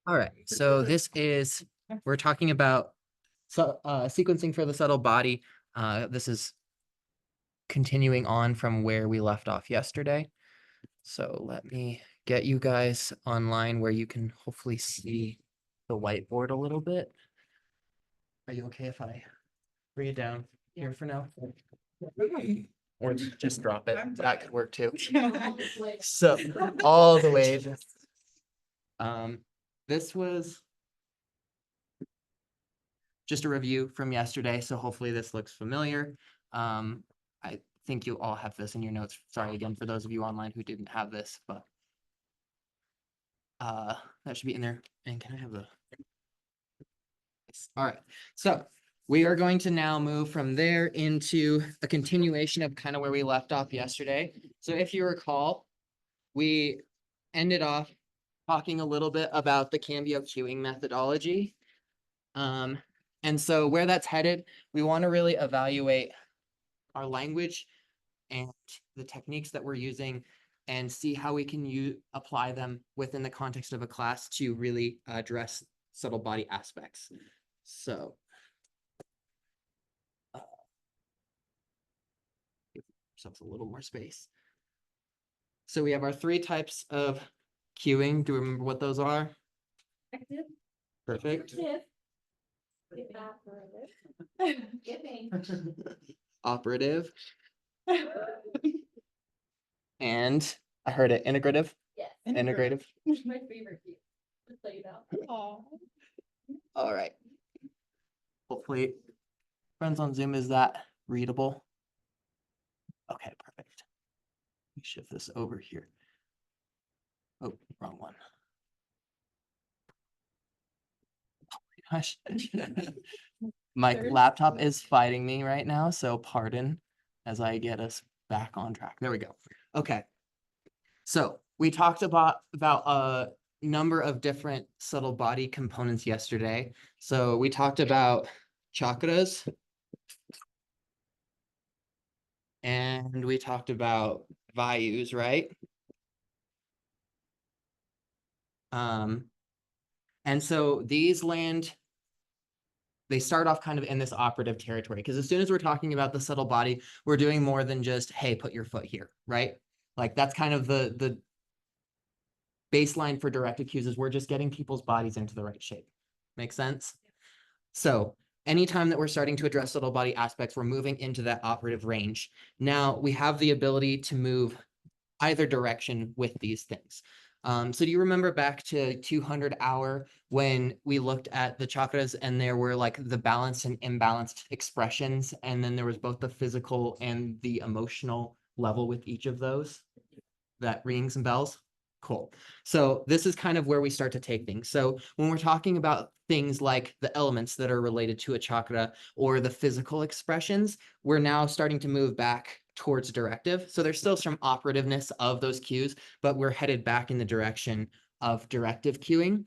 All right, so we're talking about sequencing for the subtle body. This is continuing on from where we left off yesterday. So let me get you guys online where you can hopefully see the whiteboard a little bit. Are you okay if I bring it down here for now? Or just drop it. That could work too. So all the way. This was just a review from yesterday, so hopefully this looks familiar. I think you all have this in your notes. Sorry again for those of you online who didn't have this, but that should be in there. And can I have the? All right, so we are going to now move from there into a continuation of kind of where we left off yesterday. So if you recall, we ended off talking a little bit about the Cambio queuing methodology. And so where that's headed, we want to really evaluate our language and the techniques that we're using and see how we can apply them within the context of a class to really address subtle body aspects. So give ourselves a little more space. So we have our 3 types of cueing. Do you remember what those are? Active. Perfect. Operative. And I heard it, integrative. Yes. Integrative. My favorite cue. Just so you know. All right. Hopefully, friends on Zoom, is that readable? Okay, perfect. Let me shift this over here. Oh, wrong one. Oh my gosh. My laptop is fighting me right now, so pardon as I get us back on track. There we go. Okay. So we talked about a number of different subtle body components yesterday. So we talked about chakras. And we talked about vayus, right? And so these they start off kind of in this operative territory, because as soon as we're talking about the subtle body, we're doing more than just, hey, put your foot here, right? Like that's kind of the baseline for directed cues, is we're just getting people's bodies into the right shape. Make sense? So anytime that we're starting to address subtle body aspects, we're moving into that operative range. Now we have the ability to move either direction with these things. So do you remember back to 200 hour when we looked at the chakras and there were like the balanced and imbalanced expressions, and then there was both the physical and the emotional level with each of those? That ringing some bells? Cool. So this is kind of where we start to take things. So when we're talking about things like the elements that are related to a chakra or the physical expressions, we're now starting to move back towards directive. So there's still some operativeness of those cues, but we're headed back in the direction of directive cueing.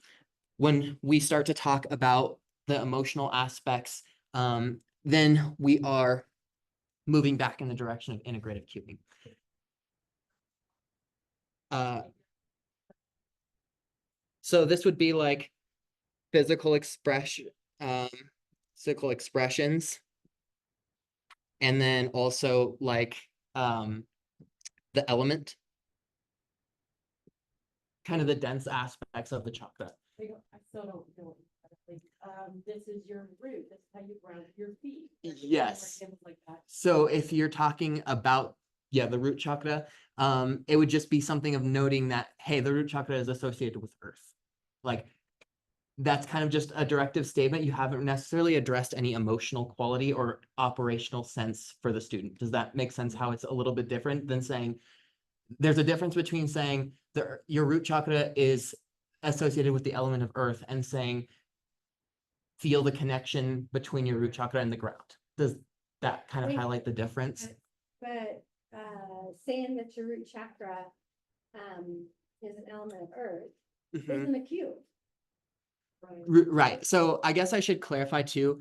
When we start to talk about the emotional aspects, then we are moving back in the direction of integrative cueing. So this would be like physical expressions, and then also like the element, kind of the dense aspects of the chakra. I still don't know. This is your root. This is how you ground your feet. Yes. Like that. So if you're talking about, the root chakra, it would just be something of noting that, hey, the root chakra is associated with earth. Like that's kind of just a directive statement. You haven't necessarily addressed any emotional quality or operational sense for the student. Does that make sense? How it's a little bit different than saying, there's a difference between saying your root chakra is associated with the element of earth and saying, feel the connection between your root chakra and the ground. Does that kind of highlight the difference? But saying that your root chakra is an element of earth isn't a cue. Right. So I guess I should clarify too.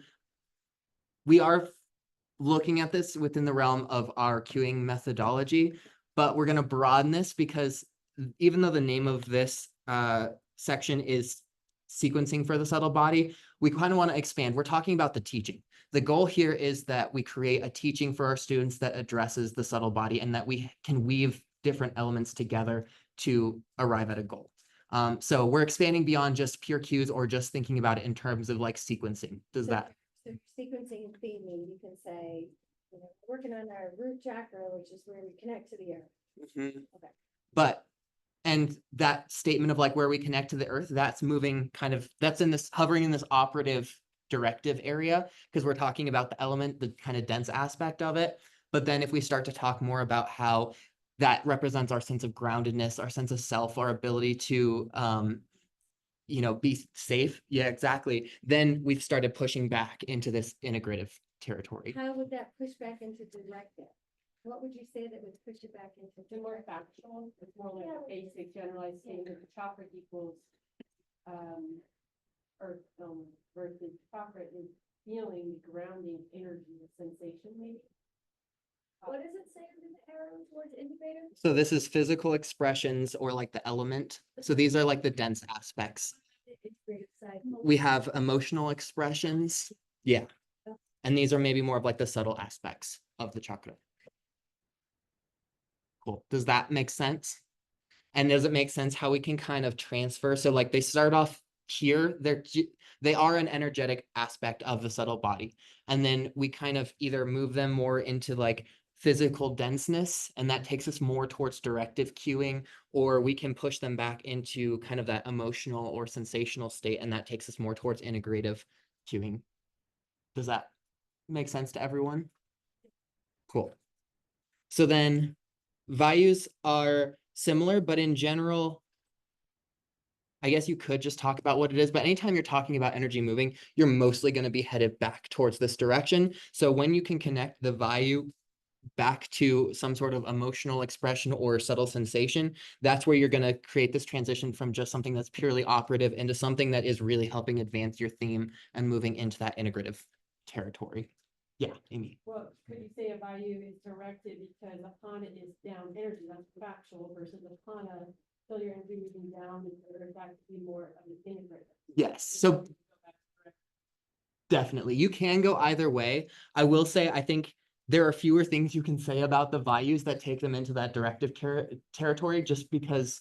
We are looking at this within the realm of our cueing methodology, but we're going to broaden this because even though the name of this section is sequencing for the subtle body, we kind of want to expand. We're talking about the teaching. The goal here is that we create a teaching for our students that addresses the subtle body and that we can weave different elements together to arrive at a goal. So we're expanding beyond just pure cues or just thinking about it in terms of like sequencing. Does So- that? So sequencing and theming, you can say, working on our root chakra, which is where we connect to the earth. Mhm. Okay. But, and that statement of like where we connect to the earth, that's moving kind of, that's in this, hovering in this operative directive area, because we're talking about the element, the kind of dense aspect of it. But then if we start to talk more about how that represents our sense of groundedness, our sense of self, our ability to, be safe. Yeah, exactly. Then we've started pushing back into this integrative territory. How would that push back into directive? What would you say that would push it back into? It's more factual, it's more like a basic generalized statement, the chakra equals, earth element, versus chakra is feeling, grounding, energy, sensation maybe. What does it say under the arrow towards integrative? So this is physical expressions or like the element. So these are like the dense aspects. The integrative side. We have emotional expressions. Yeah. And these are maybe more of like the subtle aspects of the chakra. Cool. Does that make sense? And does it make sense how we can kind of transfer? So like they start off here, they are an energetic aspect of the subtle body. And then we kind of either move them more into like physical denseness, and that takes us more towards directive cueing, or we can push them back into kind of that emotional or sensational state, and that takes us more towards integrative cueing. Does that make sense to everyone? Cool. So then values are similar, but in general, I guess you could just talk about what it is, but anytime you're talking about energy moving, you're mostly going to be headed back towards this direction. So when you can connect the value back to some sort of emotional expression or subtle sensation, that's where you're going to create this transition from just something that's purely operative into something that is really helping advance your theme and moving into that integrative territory. Yeah, Amy. Well, could you say a value is directed because upon it is down energy, that's factual, versus upon a, so your energy moving down, that could be more of an integrative. Yes, so definitely. You can go either way. I will say, I think there are fewer things you can say about the values that take them into that directive territory, just because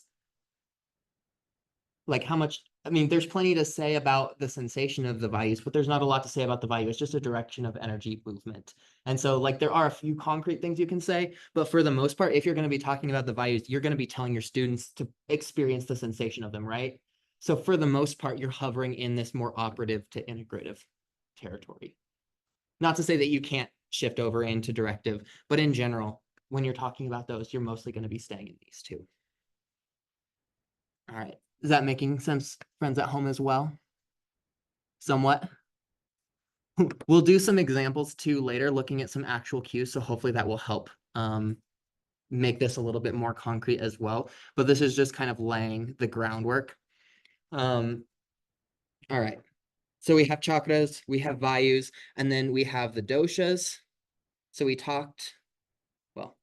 like how much, I mean, there's plenty to say about the sensation of the values, but there's not a lot to say about the value. It's just a direction of energy movement. And so like there are a few concrete things you can say, but for the most part, if you're going to be talking about the values, you're going to be telling your students to experience the sensation of them, right? So for the most part, you're hovering in this more operative to integrative territory. Not to say that you can't shift over into directive, but in general, when you're talking about those, you're mostly going to be staying in these two. All right. Is that making sense, friends at home as well? Somewhat. We'll do some examples too later, looking at some actual cues. So hopefully that will help make this a little bit more concrete as well. But this is just kind of laying the groundwork. All right. So we have chakras, we have vayus, and then we have the doshas. So we talked, well,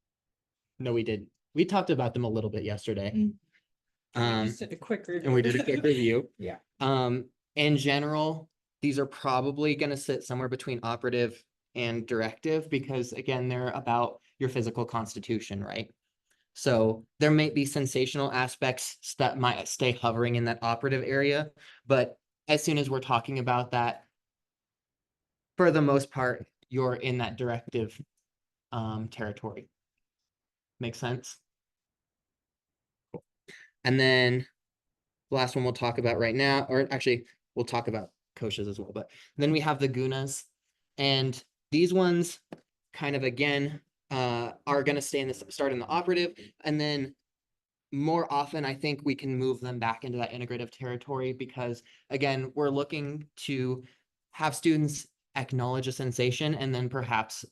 no, we didn't. We talked about them a little bit yesterday. Just a quick review. And we did a quick review. Yeah. In general, these are probably going to sit somewhere between operative and directive because again, they're about your physical constitution, right? So there may be sensational aspects that might stay hovering in that operative area, but as soon as we're talking about that, for the most part, you're in that directive territory. Make sense? Cool. And then the last one we'll talk about right now, or actually we'll talk about koshas as well, but then we have the gunas, and these ones kind of again are going to stay in this start in the operative, and then more often I think we can move them back into that integrative territory because again we're looking to have students acknowledge a sensation and then perhaps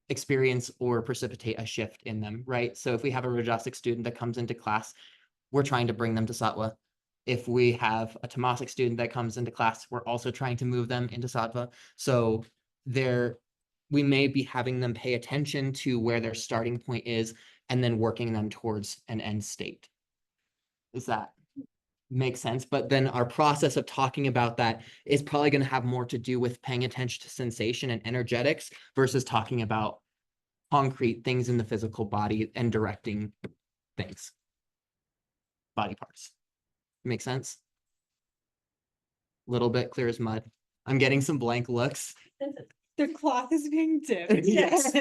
experience or precipitate a shift in them, right? So if we have a Rajasic student that comes into class, we're trying to bring them to Sattva. If we have a Tamasic student that comes into class, we're also trying to move them into Sattva. So we may be having them pay attention to where their starting point is and then working them towards an end state. Is that make sense. But then our process of talking about that is probably going to have more to do with paying attention to sensation and energetics versus talking about concrete things in the physical body and directing things, body parts. Make sense? Little bit clear as mud. I'm getting some blank looks. The cloth is being dipped. Yes.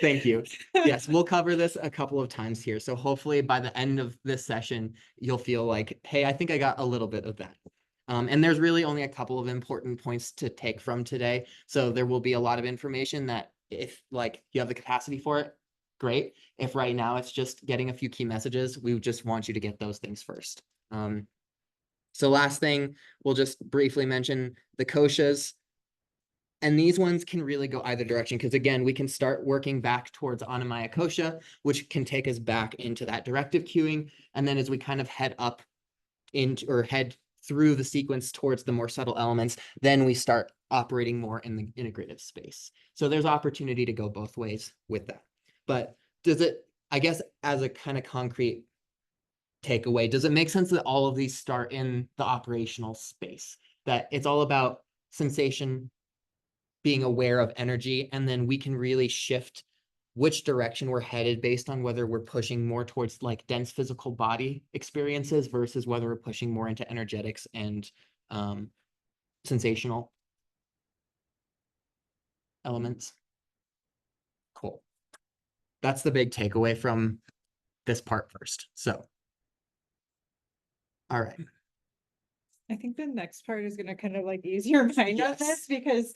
Thank you. Yes, we'll cover this a couple of times here. So hopefully by the end of this session, you'll feel like, hey, I think I got a little bit of that. And there's really only a couple of important points to take from today. So there will be a lot of information that if like you have the capacity for it, great. If right now it's just getting a few key messages, we would just want you to get those things first. So last thing, we'll just briefly mention the koshas. And these ones can really go either direction because again, we can start working back towards Annamaya Kosha, which can take us back into that directive cueing. And then as we kind of head up into or head through the sequence towards the more subtle elements, then we start operating more in the integrative space. So there's opportunity to go both ways with that. But does it, I guess, as a kind of concrete takeaway, does it make sense that all of these start in the operational space? That it's all about sensation, being aware of energy, and then we can really shift which direction we're headed based on whether we're pushing more towards like dense physical body experiences versus whether we're pushing more into energetics and sensational elements. Cool. That's the big takeaway from this part first. So, all right. I think the next part is gonna kind of like ease your mind on Yes. this because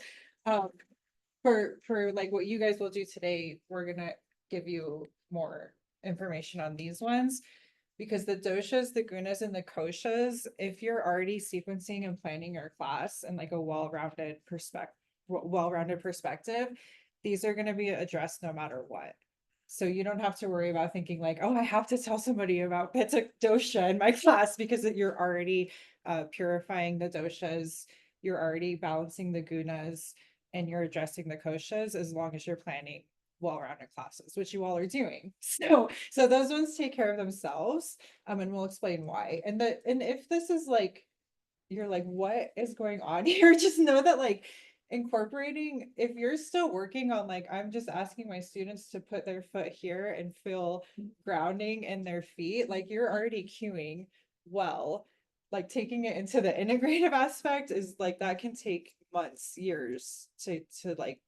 for like what you guys will do today, we're gonna give you more information on these ones. Because the doshas, the gunas, and the koshas, if you're already sequencing and planning your class in like a well-rounded perspective, these are gonna be addressed no matter what. So you don't have to worry about thinking like, oh, I have to tell somebody about Pitta dosha in my class because you're already purifying the doshas, you're already balancing the gunas, and you're addressing the koshas as long as you're planning well-rounded classes, which you all are doing. So those ones take care of themselves. And we'll explain why. And if this is like, you're like, what is going on here? Just know that like incorporating, if you're still working on like, I'm just asking my students to put their foot here and feel grounding in their feet, like you're already cueing well. Like taking it into the integrative aspect is like that can take months, years to like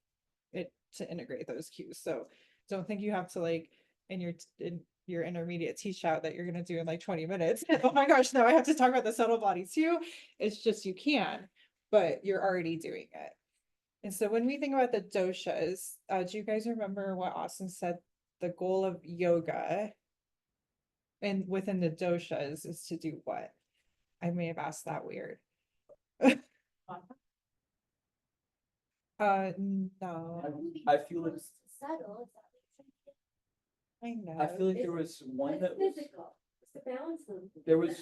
it to integrate those cues. So don't think you have to like in your intermediate teach out that you're going to do in like 20 minutes. Oh my gosh, now I have to talk about the subtle body too. It's just you can, but you're already doing it. And so when we think about the doshas, do you guys remember what Austin said? The goal of yoga and within the doshas is to do what? I may have asked that weird. No. I feel like Subtle. I know. I feel like there was one that was Physical, it's to balance them. there was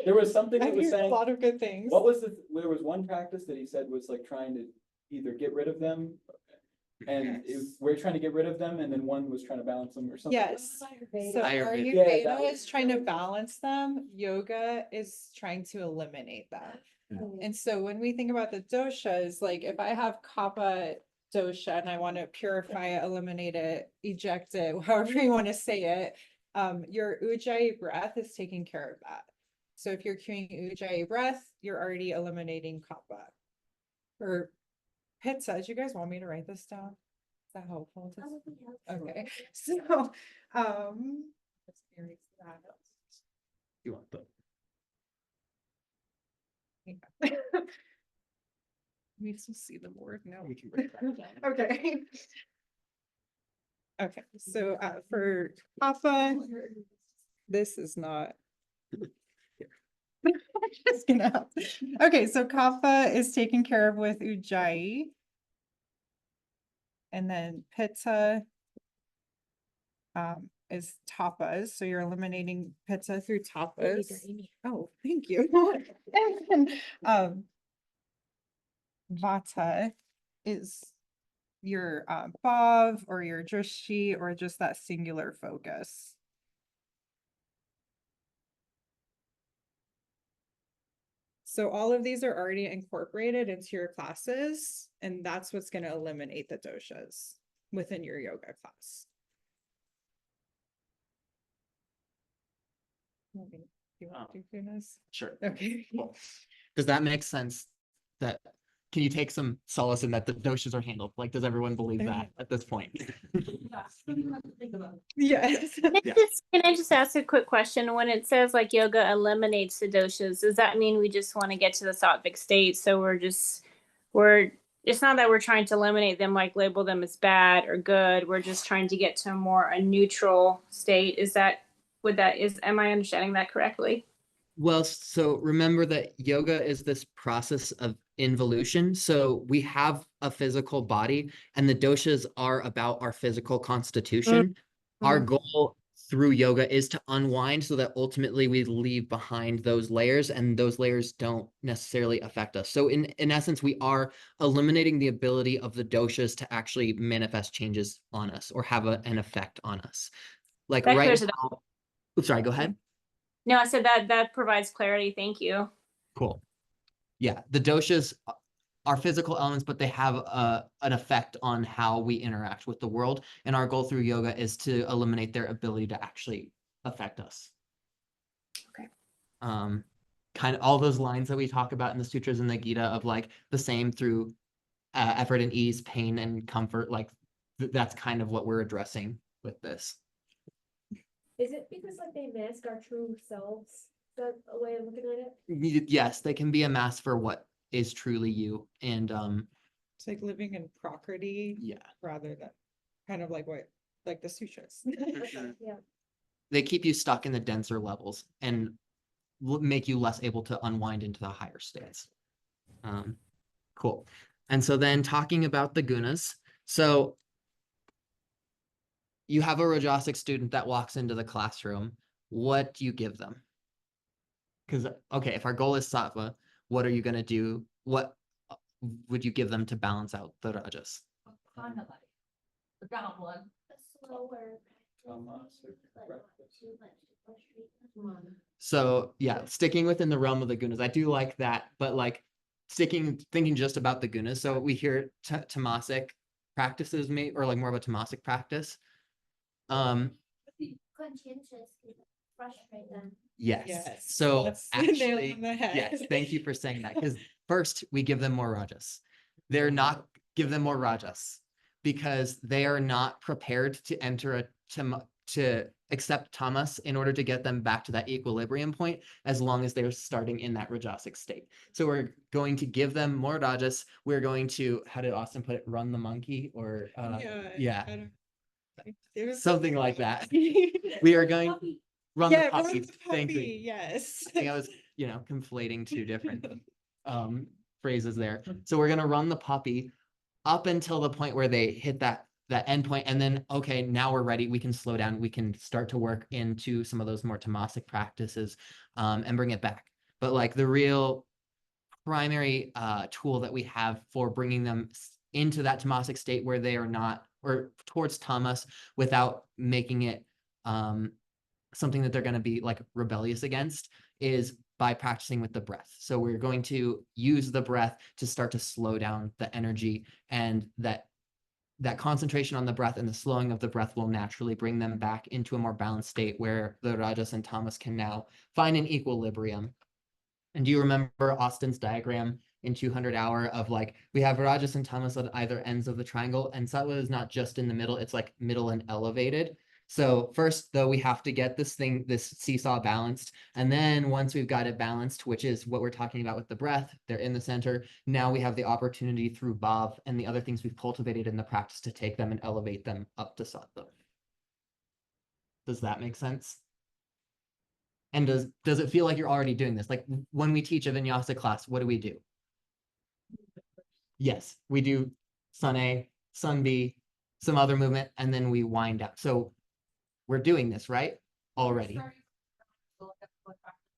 there was something I that was hear a saying lot of good things. what was there was one practice that he said was like trying to either get rid of them and we're trying to get rid of them and then one was trying to balance them or something. Yes. So Ayurveda. Yeah, Ayurveda that was- is trying to balance them. Yoga is trying to eliminate them. And so when we think about the doshas, like if I have kapha dosha and I want to purify it, eliminate it, eject it, however you want to say it, your ujjayi breath is taking care of that. So if you're cueing ujjayi breath, you're already eliminating kapha. Or pitta, do you guys want me to write this down? Is that helpful? Okay, so let's erase that. You want the We still see the board now. we can break that down. Okay. Okay, so for kapha, this is not. Just gonna. Okay, so kapha is taken care of with ujjayi. And then pitta is tapas, so you're eliminating pitta through tapas. Oh, thank you. And then, vata is your bhav or your drishti or just that singular focus. So all of these are already incorporated into your classes, and that's what's going to eliminate the doshas within your yoga class. Do you want to do gunas? Sure. Okay. Cool. Does that make sense? That, can you take some solace in that the doshas are handled? Like, does everyone believe that at this point? Yes. Yeah. Can I just ask a quick question? When it says like yoga eliminates the doshas, does that mean we just want to get to the sattvic state? So it's not that we're trying to eliminate them, like label them as bad or good. We're just trying to get to a neutral state. Am I understanding that correctly? Well, so remember that yoga is this process of involution. So we have a physical body, and the doshas are about our physical constitution. Our goal through yoga is to unwind so that ultimately we leave behind those layers, and those layers don't necessarily affect us. So in essence, we are eliminating the ability of the doshas to actually manifest changes on us or have an effect on us. Like That right clears it now, oops, sorry, go ahead. No, I said that provides clarity. Thank you. Cool. Yeah, the doshas are physical elements, but they have an effect on how we interact with the world. And our goal through yoga is to eliminate their ability to actually affect us. Okay. Kind of all those lines that we talk about in the sutras and the Gita of like the same through effort and ease, pain and comfort. Like that's kind of what we're addressing with this. Is it because like they mask our true selves? Is that a way of looking at it? Yes, they can be a mask for what is truly you. And It's like living in prakriti yeah, rather than kind of like the sutras. Okay, yeah. they keep you stuck in the denser levels and make you less able to unwind into the higher states. Cool. And so then talking about the gunas. So you have a Rajasic student that walks into the classroom. What do you give them? Because, okay, if our goal is sattva, what are you going to do? What would you give them to balance out the rajas? Slower. So yeah, sticking within the realm of the gunas, I do like that, but like thinking just about the gunas. So we hear tamasic practices, or like more of a tamasic practice. Yes. Yes, So that's the nail actually, on the head. yes, thank you for saying that. Because first we give them more rajas. They're not give them more rajas because they are not prepared to enter to accept tamas in order to get them back to that equilibrium point, as long as they're starting in that rajasic state. So we're going to give them more rajas. We're going to, how did Austin put it, run the monkey or yeah, It was something like that. We are going run the Yeah, run puppy. the Thank you. puppy, yes. I think I was, conflating two different phrases there. So we're gonna run the puppy up until the point where they hit that end point, and then okay, now we're ready. We can slow down. We can start to work into some of those more tamasic practices and bring it back. But like the real primary tool that we have for bringing them into that tamasic state where they are not, or towards tamas, without making it something that they're going to be like rebellious against, is by practicing with the breath. So we're going to use the breath to start to slow down the energy, and that concentration on the breath and the slowing of the breath will naturally bring them back into a more balanced state where the rajas and tamas can now find an equilibrium. And do you remember Austin's diagram in 200 Hour of like, we have rajas and tamas at either ends of the triangle, and sattva is not just in the middle, it's like middle and elevated. So first, though, we have to get this seesaw balanced. And then once we've got it balanced, which is what we're talking about with the breath, they're in the center. Now we have the opportunity through bhav and the other things we've cultivated in the practice to take them and elevate them up to sattva. Does that make sense? And does it feel like you're already doing this? Like when we teach a vinyasa class, what do? Yes, we do sun A, sun B, some other movement, and then we wind up. So we're doing this, right? Already.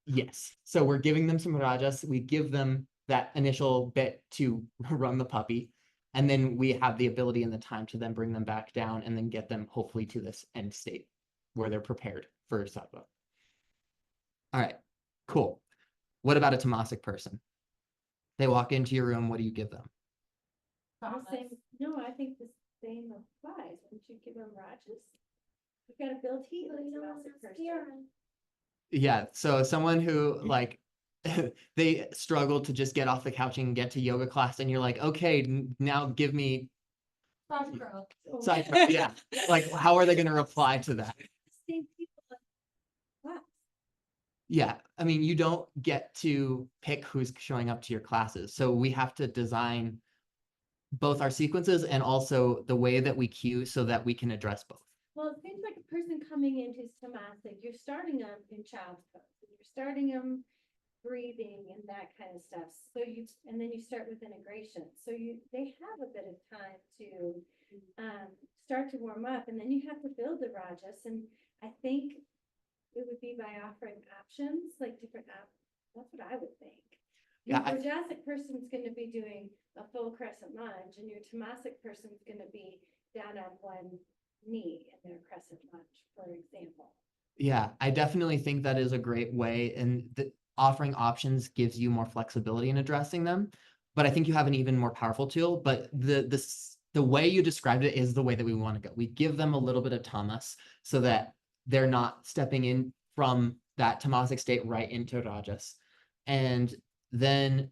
Yes. So we're giving them some rajas. We give them that initial bit to run the puppy. And then we have the ability and the time to then bring them back down and then get them hopefully to this end state where they're prepared for sattva. All right, cool. What about a tamasic person? They walk into your room, what do you give them? The same, no, I think the same applies. Wouldn't you give them Rajas? You gotta build heat like a Tamasic person. Yeah, so someone who like they struggle to just get off the couch and get to yoga class, and you're like, okay, now give me side. Yeah, like how are they going to reply to that? Same people. Wow. Yeah, I mean, you don't get to pick who's showing up to your classes, so we have to design both our sequences and also the way that we cue so that we can address both. Well, it seems like a person coming in who's Tamasic, you're starting them in child's pose, and you're starting them breathing and that kind of stuff. So and then you start with integration. So they have a bit of time to start to warm up, and then you have to build the Rajas. And I think it would be by offering options, like different that's what I would think. Your Yeah, Rajasic person's gonna be doing a full crescent lunge, and your Tamasic person's gonna be down on one knee in their crescent lunge, for example. Yeah, I definitely think that is a great way, and offering options gives you more flexibility in addressing them. But I think you have an even more powerful tool. But the way you described it is the way that we want to go. We give them a little bit of tamas so that they're not stepping in from that tamasic state right into rajas, and then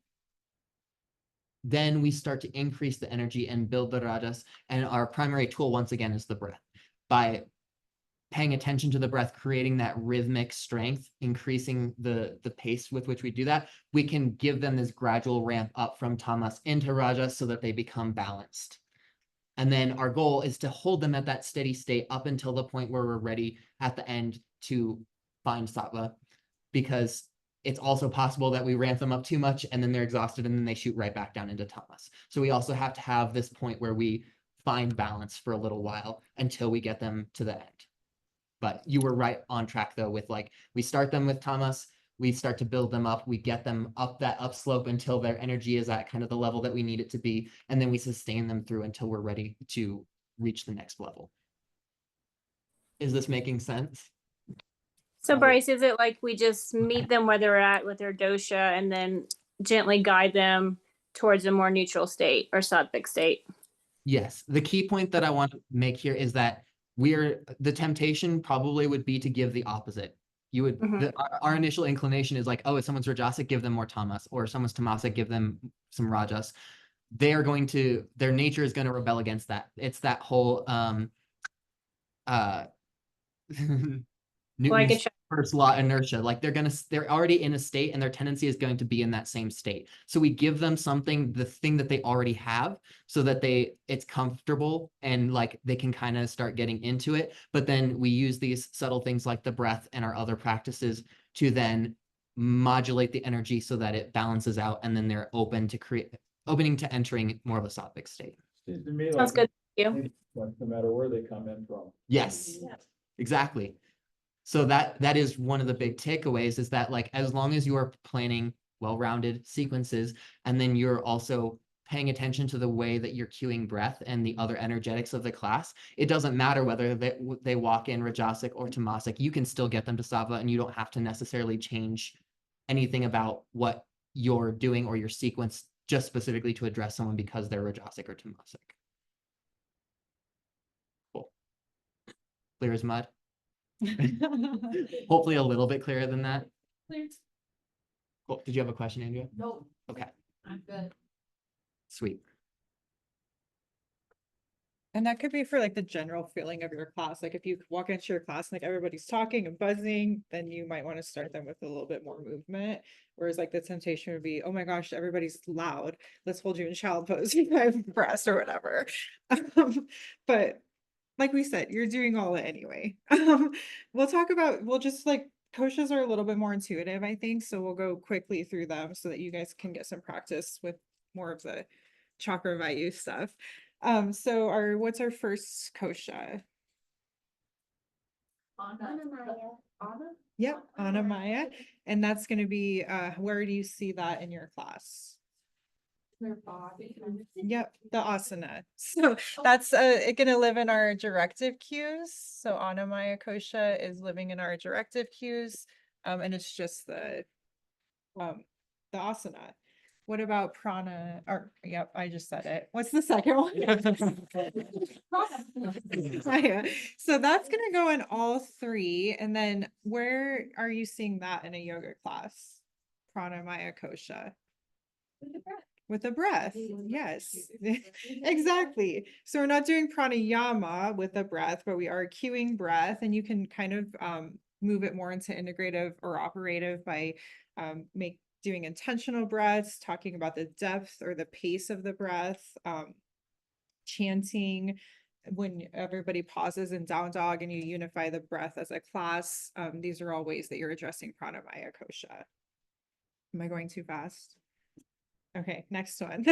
we start to increase the energy and build the rajas. And our primary tool, once again, is the breath. By paying attention to the breath, creating that rhythmic strength, increasing the pace with which we do that, we can give them this gradual ramp up from tamas into rajas so that they become balanced. And then our goal is to hold them at that steady state up until the point where we're ready at the end to find sattva, because it's also possible that we ramp them up too much and then they're exhausted and then they shoot right back down into tamas. So we also have to have this point where we find balance for a little while until we get them to the end. But you were right on track though, with like, we start them with tamas, we start to build them up, we get them up that upslope until their energy is at kind of the level that we need it to be, and then we sustain them through until we're ready to reach the next level. Is this making sense? So Bryce, is it like we just meet them where they're at with their dosha and then gently guide them towards a more neutral state or sattvic state? Yes, the key point that I want to make here is that the temptation probably would be to give the opposite. You would, our initial inclination is like, oh, if someone's rajasic, give them more tamas, or if someone's tamasic, give them some rajas. Their nature is going to rebel against that. It's that whole Newton's first law inertia. Like they're already in a state and their tendency is going to be in that same state. So we give them something, the thing that they already have, so that it's comfortable and like they can kind of start getting into it. But then we use these subtle things like the breath and our other practices to then modulate the energy so that it balances out, and then they're opening to entering more of a sattvic state. Seems to me Sounds like good. Thank you. no matter where they come in from. Yes, exactly. So that is one of the big takeaways, is that like, as long as you are planning well-rounded sequences, and then you're also paying attention to the way that you're cueing breath and the other energetics of the class, it doesn't matter whether they walk in rajasic or tamasic, you can still get them to sattva, and you don't have to necessarily change anything about what you're doing or your sequence just specifically to address someone because they're rajasic or tamasic. Cool. Clear as mud. Hopefully a little bit clearer than that. Cool. Did you have a question, Andrea? No, Okay, I'm good. sweet. And that could be for like the general feeling of your class. Like if you walk into your class and like everybody's talking and buzzing, then you might want to start them with a little bit more movement. Whereas like the temptation would be, oh my gosh, everybody's loud. Let's hold you in child pose, 5 breaths or whatever. But like we said, you're doing all it anyway. We'll just like, koshas are a little bit more intuitive, I think. So we'll go quickly through them so that you guys can get some practice with more of the chakra vayu stuff. So what's our first kosha? Yep, Anamaya. And that's going to be, where do you see that in your class? Their body. Yep, the asana. So that's going to live in our directive cues. So Anamaya kosha is living in our directive cues. And it's just the asana. What about prana? Or, yep, I just said it. What's the second one? Yeah. So that's gonna go in all three. And then where are you seeing that in a yoga class? Pranamaya kosha. With the breath. With the breath, Mm. yes, exactly. So we're not doing pranayama with the breath, but we are cueing breath, and you can kind of move it more into integrative or operative by doing intentional breaths, talking about the depth or the pace of the breath, chanting when everybody pauses in down dog and you unify the breath as a class. These are all ways that you're addressing pranamaya kosha. Am I going too fast? Okay, next one.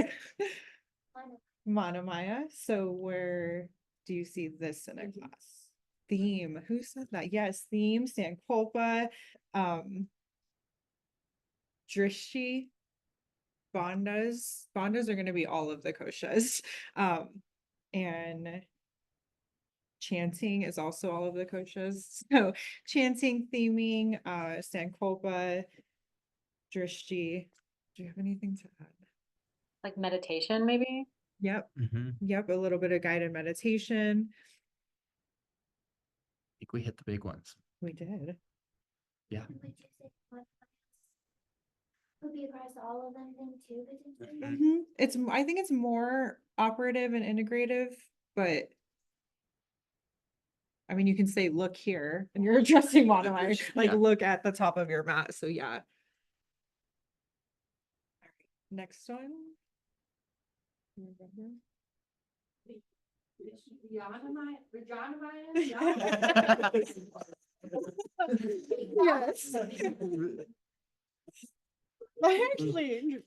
Manamaya. So where do you see this in a class? Theme. Who said that? Yes, theme, Sankalpa, Drishti, Bandhas. Bandhas are going to be all of the koshas. And chanting is also all of the koshas. So chanting, theming, Sankalpa, Drishti. Do you have anything to add? Like meditation, maybe? Yep. Mhm. Yep, a little bit of guided meditation. I think we hit the big ones. We did. Would be across all of them then too, potentially? Mhm. It's, I think it's more operative and integrative, but I mean, you can say, look here, and you're addressing Manamaya, like Yeah. look at the top of your mat. So yeah. All right, next one. Remember? Yes. I actually,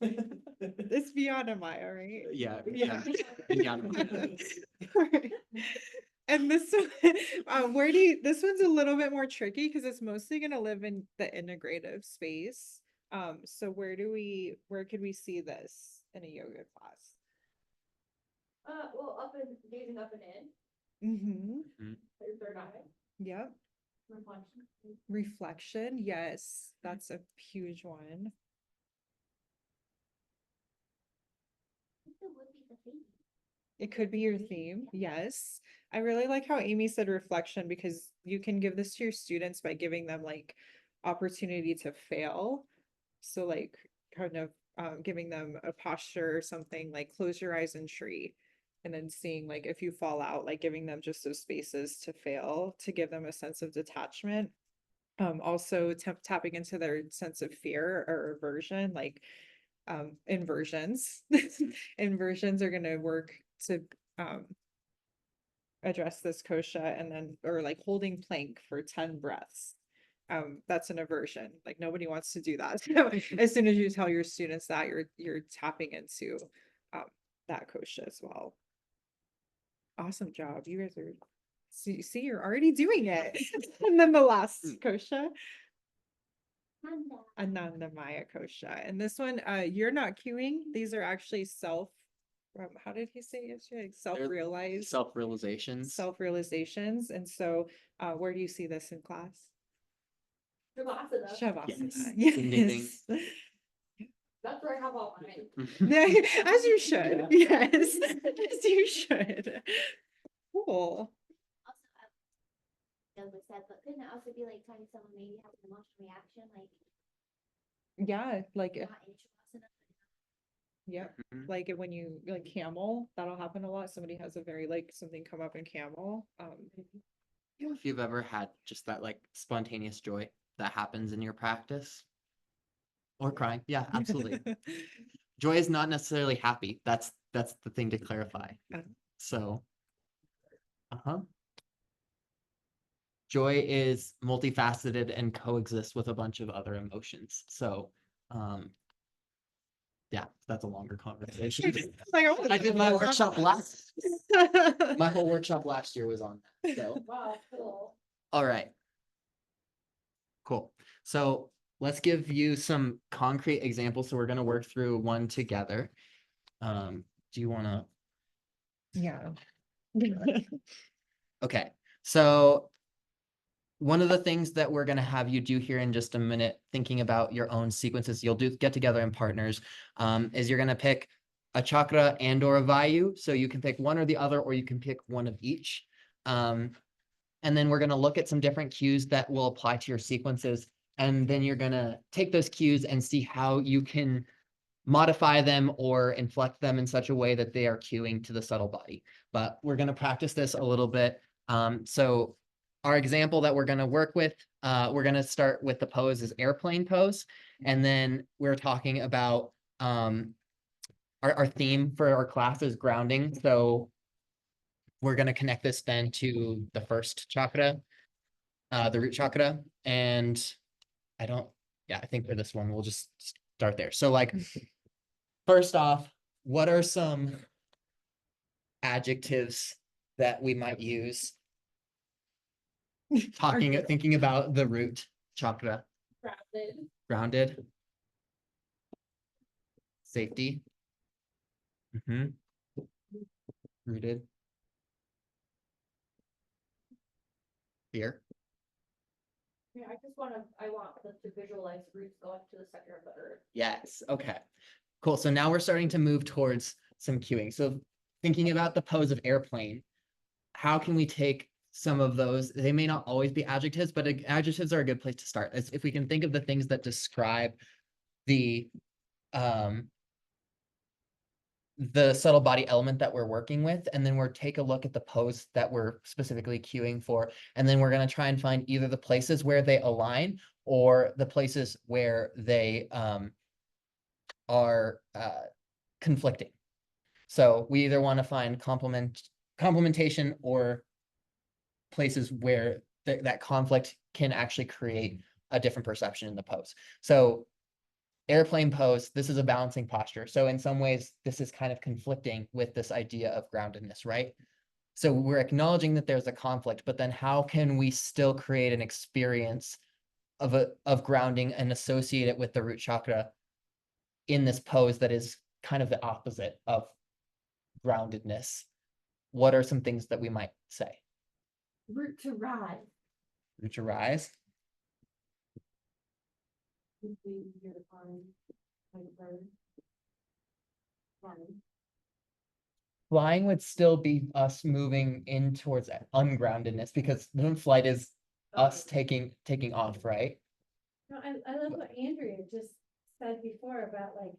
it's Vyanamaya, right? Yeah. Yeah. Yeah. Alright. And this one, where do you, this one's a little bit more tricky because it's mostly gonna live in the integrative space. So where could we see this in a yoga class? Well, gazing up and in, Mm-hmm. third eye, Yep. reflection. Reflection, yes, that's a huge one. It would be the theme. It could be your theme, yes. I really like how Amy said reflection because you can give this to your students by giving them like opportunity to fail. So like kind of giving them a posture or something like close your eyes and tree. And then seeing like if you fall out, like giving them just those spaces to fail to give them a sense of detachment. Also tapping into their sense of fear or aversion, like inversions. Inversions are going to work to address this kosha, and then or like holding plank for 10 breaths. That's an aversion. Like nobody wants to do that. So as soon as you tell your students that, you're tapping into that kosha as well. Awesome job. You guys are see you're already doing it. And then the last kosha, And Anandamaya kosha. And this one, you're not cueing. These are actually how did he say it yesterday? Like self-realized, Self-realizations. self-realizations. And so, where do you see this in class? Shavasana, Shavasana. Yes. Ding, ding, ding. Yes. that's where I have all mine. As you should. Yes, as you should. Cool. also, Douglas said, but couldn't it also be like telling someone maybe has an emotional reaction, like Yeah, like, not in Shavasana? yep. Mhm. Like when you like camel, that'll happen a lot. Somebody has a very like something come up in camel. If you've ever had just that like spontaneous joy that happens in your practice. Or crying. Yeah, absolutely. Joy is not necessarily happy. That's the thing to clarify. Yeah. So, joy is multifaceted and coexists with a bunch of other emotions. So, yeah, that's a longer conversation. Like, oh, I did my workshop my whole workshop last year was on that. So, Wow, cool. all right. Cool. So let's give you some concrete examples. So we're going to work through one together. Do you want to? Yeah. Okay. So one of the things that we're gonna have you do here in just a minute, thinking about your own sequences, you'll get together in partners, is you're gonna pick a chakra and or a vayu. So you can pick one or the other, or you can pick one of each. And then we're gonna look at some different cues that will apply to your sequences. And then you're gonna take those cues and see how you can modify them or inflect them in such a way that they are cueing to the subtle body. But we're gonna practice this a little bit. So our example that we're gonna work with, we're gonna start with the pose is airplane pose. And then we're talking about our theme for our class is grounding. So we're gonna connect this then to the first chakra, the root chakra. And I think for this one, we'll just start there. So like, first off, what are some adjectives that we might use thinking about the root chakra? Grounded. Grounded. Safety. Rooted. Fear. Yeah, I want to visualize roots going to the center of the earth. Yes, okay. Cool. So now we're starting to move towards some cueing. So thinking about the pose of airplane, how can we take some of those? They may not always be adjectives, but adjectives are a good place to start. If we can think of the things that describe the subtle body element that we're working with, and then we're take a look at the pose that we're specifically cueing for, and then we're going to try and find either the places where they align or the places where they are conflicting. So we either want to find complementation or places where that conflict can actually create a different perception in the pose. So airplane pose, this is a balancing posture. So in some ways, this is kind of conflicting with this idea of groundedness, right? So we're acknowledging that there's a conflict, but then how can we still create an experience of grounding and associate it with the root chakra in this pose that is kind of the opposite of groundedness? What are some things that we might say? Root to rise. Root to rise. Would be your flying, like a bird. Flying. Flying would still be us moving in towards ungroundedness, because then flight is us taking off, right? No, I love what Andrea just said before about like,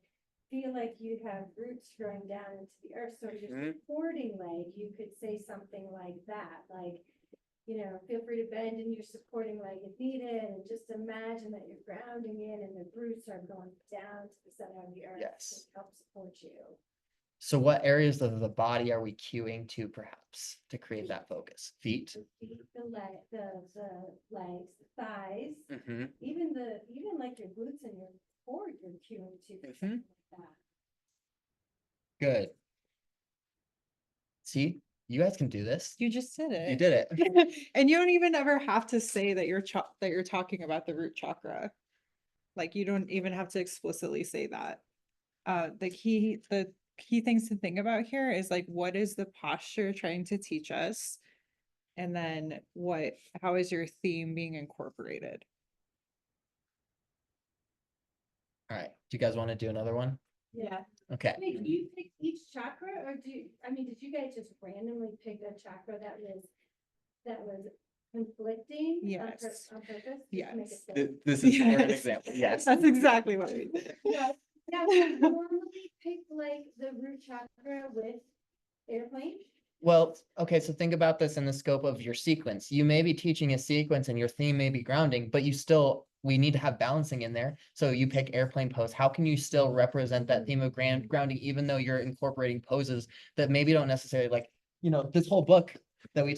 feel like you have roots growing down into the earth, so your supporting leg, you could say something like that, like, you know, feel free to bend in your supporting leg if needed, and just imagine that you're grounding in and the roots are going down to the center of the earth. Yes. To help support you. So what areas of the body are we cueing to perhaps to create that focus? Feet. The feet, the legs, the thighs, Mm-hmm. even like your glutes and your core, you're cueing to for something like that. Good. See, you guys can do this. You just did it. You did it. And you don't even ever have to say that you're talking about the root chakra. Like you don't even have to explicitly say that. The key things to think about here is like, what is the posture trying to teach us? And then how is your theme being incorporated? All right. Do you guys want to do another one? Yeah. Okay. Wait, do you pick each chakra, or did you guys just randomly pick a chakra that was conflicting? Yes. On purpose? Just to make it Yes. fit? This is for an Yes. example. Yes. That's exactly what we did. Now, do you normally pick like the root chakra with airplane? Well, okay, so think about this in the scope of your sequence. You may be teaching a sequence and your theme may be grounding, but we need to have balancing in there. So you pick airplane pose. How can you still represent that theme of grounding, even though you're incorporating poses that maybe don't necessarily like, this whole book that we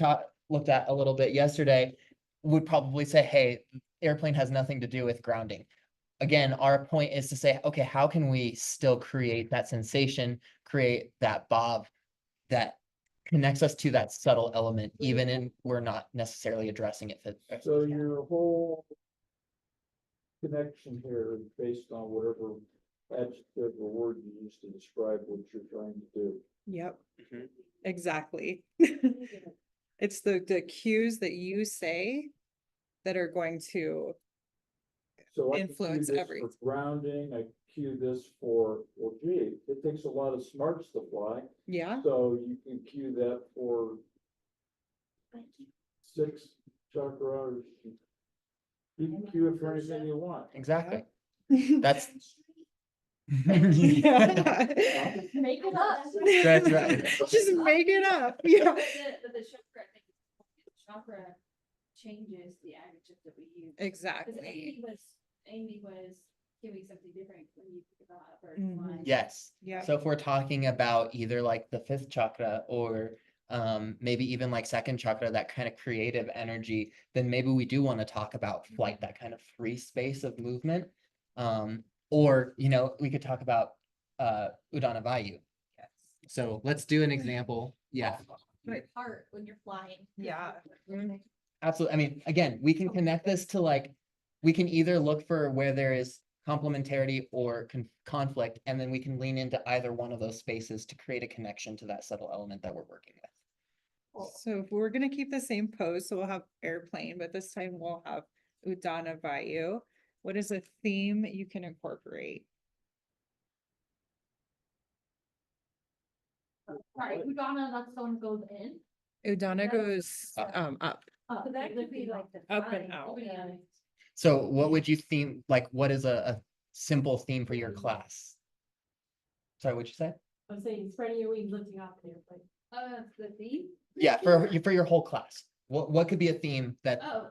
looked at a little bit yesterday would probably say, hey, airplane has nothing to do with grounding. Again, our point is to say, okay, how can we still create that sensation, create that bob that connects us to that subtle element, even in we're not necessarily addressing it. So your whole connection here is based on whatever adjective or word you use to describe what you're trying to do. Yep. Mhm. Exactly. It's the cues that you say that are going to, So I can cue influence this every- for grounding, I cue this for, well, gee, it takes a lot of smarts to fly. yeah, So you can cue that for 6 chakras. You can cue it for anything you want. Exactly. yeah. That's. Make it up. That's right. Just make it up, yeah. But the chakra, I think, chakra changes the adjective that we use. Because Exactly, Amy was giving something different when you think about a bird's Mhm. mind. Yes. yeah, So if we're talking about either like the fifth chakra or maybe even like second chakra, that kind of creative energy, then maybe we do want to talk about flight, that kind of free space of movement. Or, you know, we could talk about Udana Vayu. So let's do an example. Yeah, Heart when you're flying. yeah. absolutely. I mean, again, we can connect this to like, we can either look for where there is complementarity or conflict, and then we can lean into either one of those spaces to create a connection to that subtle element that we're working with. So if we're gonna keep the same pose, so we'll have airplane, but this time we'll have Udana Vayu. What is a theme you can incorporate? Sorry, Udana, that's the one that goes in. Udana goes up. So that could be like the Up and flying. out. Yeah. So what would you theme, like, what is a simple theme for your class? Sorry, what'd you say? I'm saying spreading your wings, lifting off an airplane. The theme? Yeah, for your whole class. What could be a theme that Oh.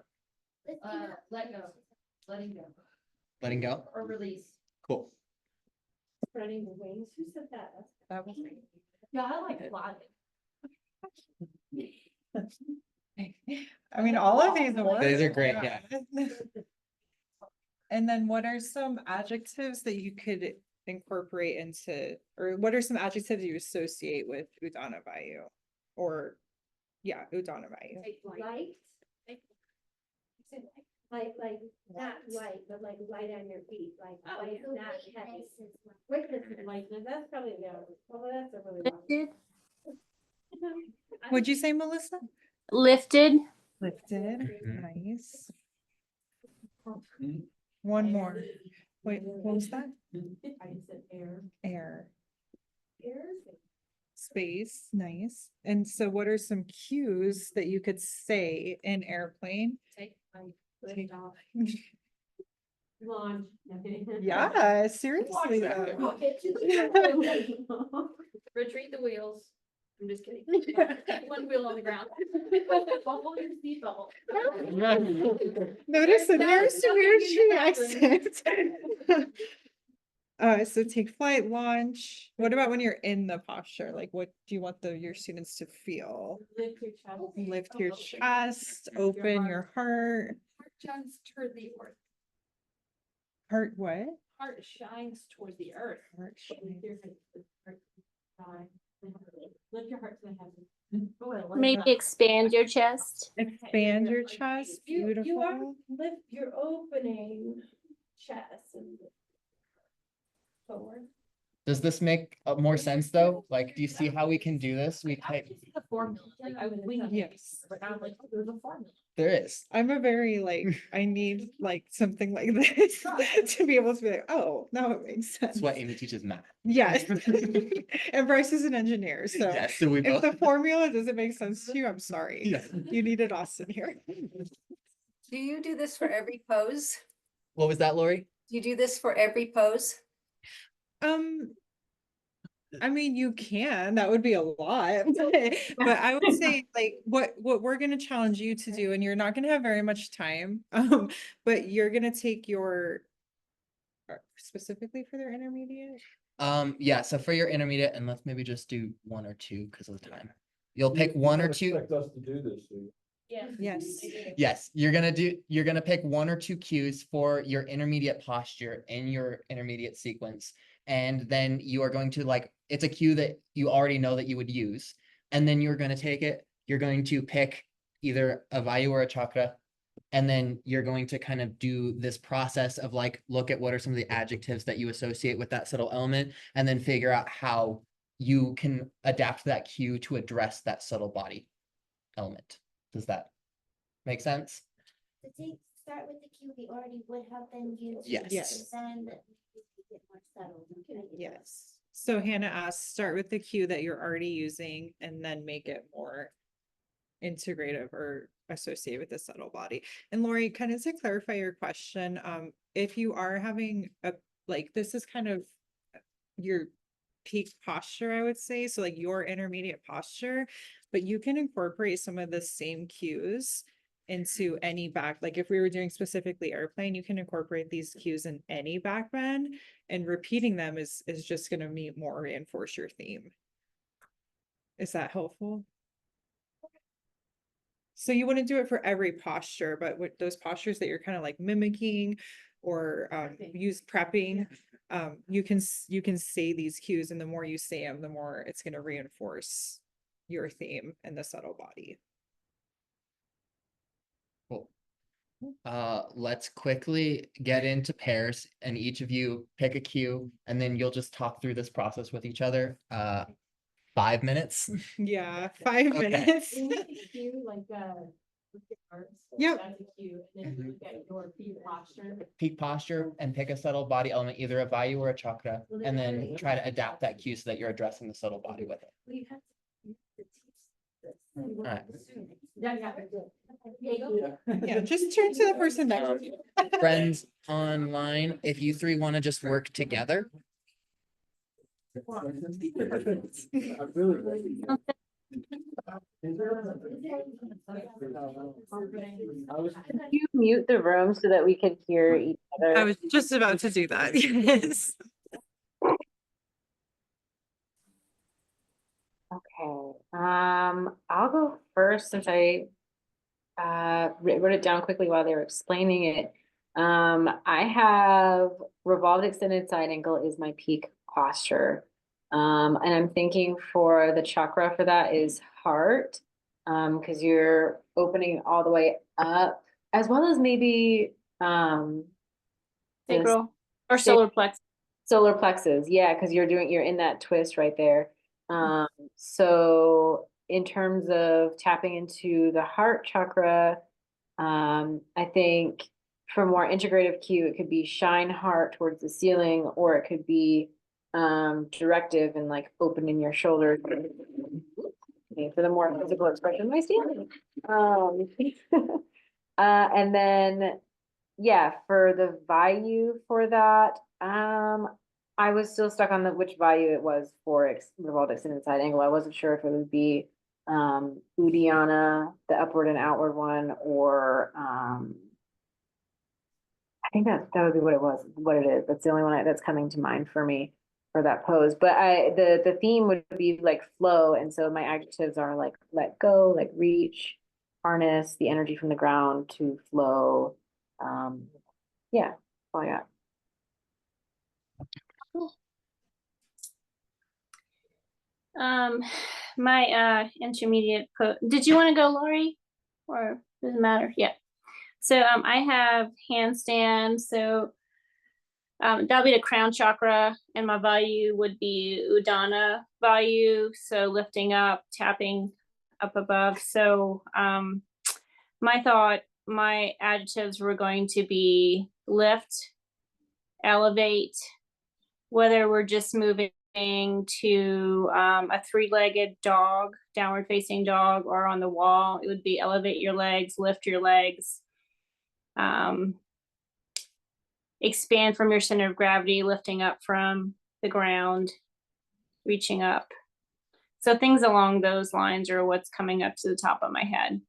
Let go, letting go, letting go? or release. Cool. Spreading the wings. Who said that? That was me. Yeah, I like flying. I mean, all of these work. These are great, yeah. And then what are some adjectives that you could incorporate into, or what are some adjectives you associate with Udana Vayu? Or, yeah, Udana Vayu. Light. Like, not light, but like light on your feet, like, light, so not witness heavy. is like- Witness is Like, that's probably, yeah, well, that's a really. Lifted. What'd you say, Melissa? Lifted. Lifted, Mhm. nice. One more. Wait, what was that? I said air. Air, Air. space, nice. And so what are some cues that you could say in airplane? Take, like, Take- lift off, launch. Okay. Yeah, seriously though. Retreat the wheels. I'm just kidding. One wheel on the ground. Buckle your seatbelt. Notice the nearest to That's where something she exit. So take flight, launch. What about when you're in the posture? Like, what do you want your students to feel? Lift your chest. Lift your chest, open your heart. Shines toward the earth. Heart what? Heart shines toward the earth. Heart Lift your heart to the sky. Lift your heart to the heavens. Oh, I like Maybe that. expand your chest. Expand your chest, You are, beautiful. lift, you're opening chest and forward. Does this make more sense though? Like, do you see how we can do this? We I type, can see the formula, like I was winging it, Yes. but now I'm like, oh, there's a formula. there is. I'm a very like, I need like something like this to be able to be like, oh, now it makes sense. That's why Amy teaches math. Yes. And Bryce is an engineer, so Yes, so we if both. the formula doesn't make sense to you, I'm sorry. Yeah. You needed Austin here. Do you do this for every pose? What was that, Lori? Do you do this for every pose? I mean, you can, that would be a lot, but I would say like what we're gonna challenge you to do, and you're not gonna have very much time, but you're gonna take your specifically for their intermediate. Yeah, so for your intermediate, and let's maybe just do one or two because of the time. You'll pick one or two. Expect us to do this, do you? Yes. Yes, you're gonna pick one or two cues for your intermediate posture in your intermediate sequence. And then you are going to like, it's a cue that you already know that you would use. And then you're gonna take it, you're going to pick either a Vayu or a chakra. And then you're going to kind of do this process of like, look at what are some of the adjectives that you associate with that subtle element, and then figure out how you can adapt that cue to address that subtle body element. Does that make sense? start with the cue we already would have been used. Yes. Yes. Then get more settled. Yes. So Hannah asked, start with the cue that you're already using and then make it more integrative or associated with the subtle body. And Lori, kind of to clarify your question, if you are having this is kind of your peak posture, I would say, so like your intermediate posture, but you can incorporate some of the same cues into any back, like if we were doing specifically airplane, you can incorporate these cues in any back bend, and repeating them is just going to more reinforce your theme. Is that helpful? So you wouldn't do it for every posture, but with those postures that you're kind of like mimicking or use prepping, you can say these cues, and the more you say them, the more it's going to reinforce your theme and the subtle body. Cool. Let's quickly get into pairs, and each of you pick a cue, and then you'll just talk through this process with each other. 5 minutes. Yeah, 5 Okay. minutes. And we can cue like, with your arms. Yep. That's a cue, and then you look at your feet posture. Peak posture and pick a subtle body element, either a vayu or a chakra, and then try to adapt that cue so that you're addressing the subtle body with it. We have to teach this. Alright. Yeah. Yeah, just turn to the person next to you. Friends online, if you three want to just work together. I really You mute the room so that we can hear each other. I was just about to do that. Yes. Okay, I'll go first since I wrote it down quickly while they were explaining it. I have revolved extended side angle is my peak posture. And I'm thinking for the chakra for that is heart, because you're opening all the way up, as well as maybe this- Sacral or Sac- solar plexus. solar plexus, yeah, because you're in that twist right there. So in terms of tapping into the heart chakra, I think for more integrative cue, it could be shine heart towards the ceiling, or it could be directive and like opening your shoulders. Okay, for the more physical expression of my ceiling. And then yeah, for the vayu for that, I was still stuck on which vayu it was for revolved extended side angle. I wasn't sure if it would be Uddiyana, the upward and outward one, or I think that would be what it is. That's the only one that's coming to mind for me for that pose. But the theme would be like flow, and so my adjectives are like let go, like reach, harness the energy from the ground to flow. Yeah, that's all I got. My intermediate did you want to go, Lori? Or doesn't matter? Yeah. So I have handstand. So that'll be the crown chakra, and my vayu would be Uddiyana vayu. So lifting up, tapping up above. So my adjectives were going to be lift, elevate, whether we're just moving to a three-legged dog, downward facing dog, or on the wall, it would be elevate your legs, lift your legs, expand from your center of gravity, lifting up from the ground, reaching up. So things along those lines are what's coming up to the top of my head.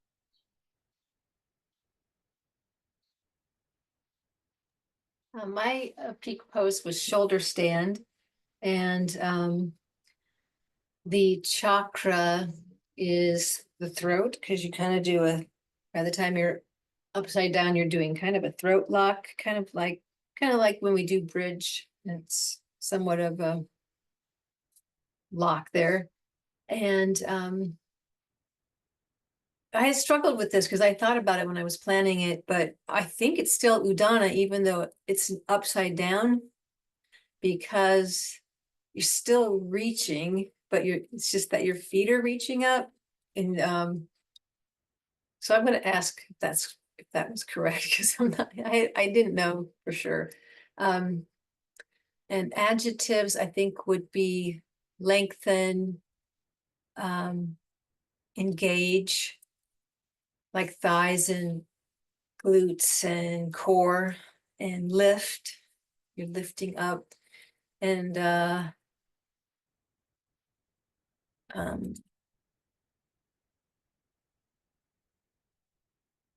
My peak pose was shoulder stand, and the chakra is the throat, because you kind of do by the time you're upside down, you're doing kind of a throat lock, kind of like when we do bridge. It's somewhat of a lock there. And I had struggled with this because I thought about it when I was planning it, but I think it's still Uddiyana, even though it's upside down, because you're still reaching, but it's just that your feet are reaching up. And so I'm going to ask if that's if that was correct, because I didn't know for sure. And adjectives, I think, would be lengthen, engage, like thighs and glutes and core, and lift. You're lifting up, and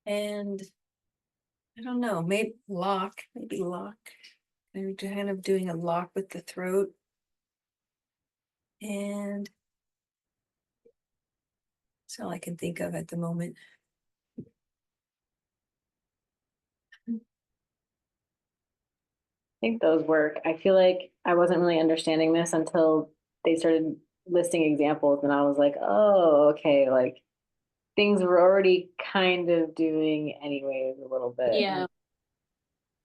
and I don't know, maybe lock. Maybe kind of doing a lock with the throat. And that's all I can think of at the moment. I think those work. I feel like I wasn't really understanding this until they started listing examples and I was like, oh, okay, like things we're already kind of doing anyways a little bit. Yeah.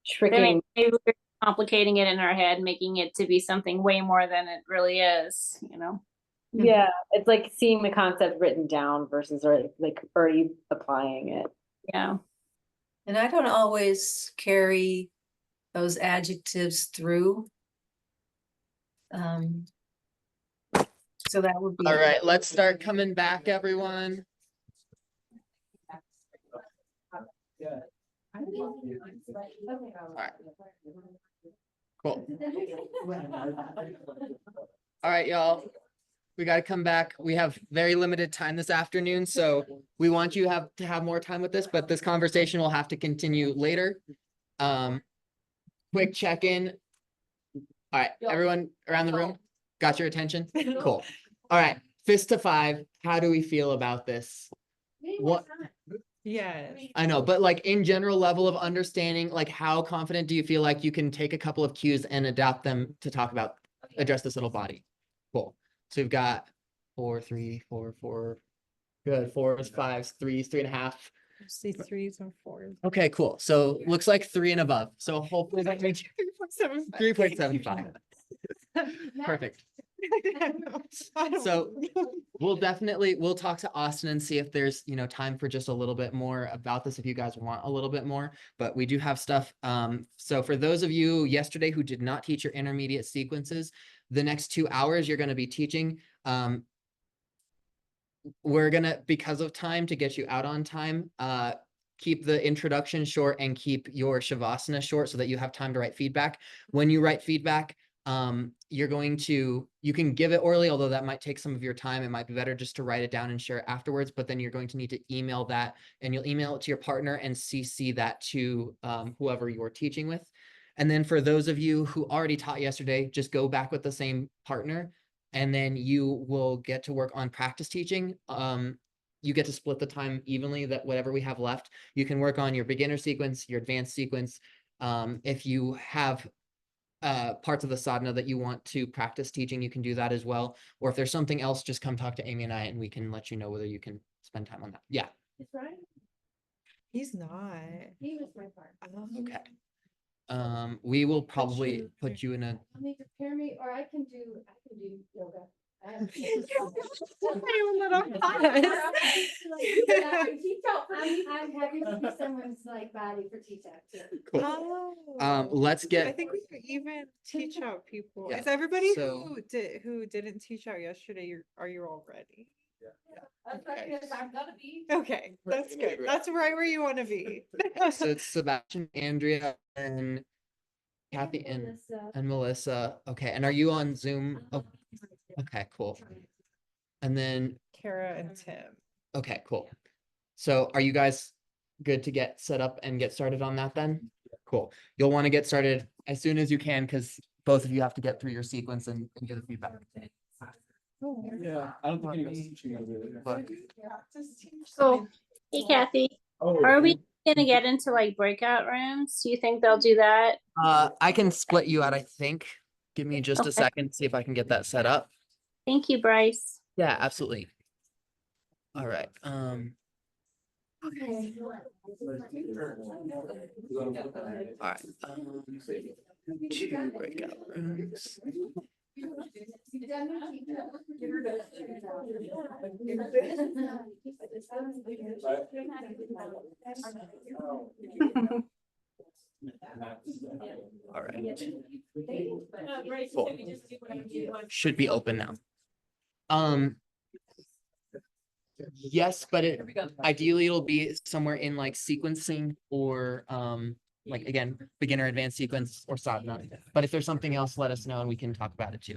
Tricking. Maybe we're complicating it in our head, making it to be something way more than it really is, you know? Yeah, it's like seeing the concept written down versus or like already applying it. Yeah. And I don't always carry those adjectives through. So that would be. All right, let's start coming back, everyone. Yeah. Cool. All right, y'all. We got to come back. We have very limited time this afternoon, so we want you to have more time with this, but this conversation will have to continue later. Quick check-in. All right, everyone around the room, got your attention? Cool. All right, fist to 5. How do we feel about this? What? Yes. I know, but like in general level of understanding, like how confident do you feel like you can take a couple of cues and adapt them to talk about, address this little body? Cool. So we've got 4, 3, 4, 4. Good. 4s, 5s, 3s, 3.5. Mostly 3s and 4s. Okay, cool. So looks like 3 and above. So hopefully that makes 3.75. Perfect. So we'll talk to Austin and see if there's, time for just a little bit more about this, if you guys want a little bit more, but we do have stuff. So for those of you yesterday who did not teach your intermediate sequences, the next 2 hours you're going to be teaching. We're gonna, because of time, to get you out on time, keep the introduction short and keep your Shavasana short so that you have time to write feedback. When you write feedback, you can give it orally, although that might take some of your time. It might be better just to write it down and share it afterwards, but then you're going to need to email that, and you'll email it to your partner and CC that to whoever you're teaching with. And then for those of you who already taught yesterday, just go back with the same partner, and then you will get to work on practice teaching. You get to split the time evenly, that whatever we have left, you can work on your beginner sequence, your advanced sequence. If you have parts of the sadhana that you want to practice teaching, you can do that as well. Or if there's something else, just come talk to Amy and I, and we can let you know whether you can spend time on that. Yeah. It's right. He's not. He was my part. Okay. We will probably put you in a. I mean, prepare me, or I can do yoga. I'm happy to see someone's like body for TTAC too. Cool. Oh. Let's I get. think we could even teach out people. Yeah, Is everybody so- who didn't teach out yesterday, are you all ready? Okay. I'm gonna be. Okay, that's good. That's right where you want to be. So it's Sebastian, Andrea, and Kathy and Melissa. Okay, and are you on Zoom? Oh, okay, cool. And then, Kara and Tim. okay, cool. So are you guys good to get set up and get started on that then? Cool. You'll want to get started as soon as you can, because both of you have to get through your sequence and get the feedback. Yeah, I don't think anyone's teaching over there. But So, hey Kathy, are we gonna get into like breakout rooms? Do you think they'll do that? I can split you out, I think. Give me just a Okay. second, see if I can get that set up. Thank you, Bryce. Yeah, absolutely. All right. Okay. All right. 2 breakout rooms. All right. Right, Cool. so we just do whatever you want. Should be open now. Yes, but it ideally it'll be somewhere in like sequencing or like again, beginner advanced sequence or sadhana. But if there's something else, let us know and we can talk about it too.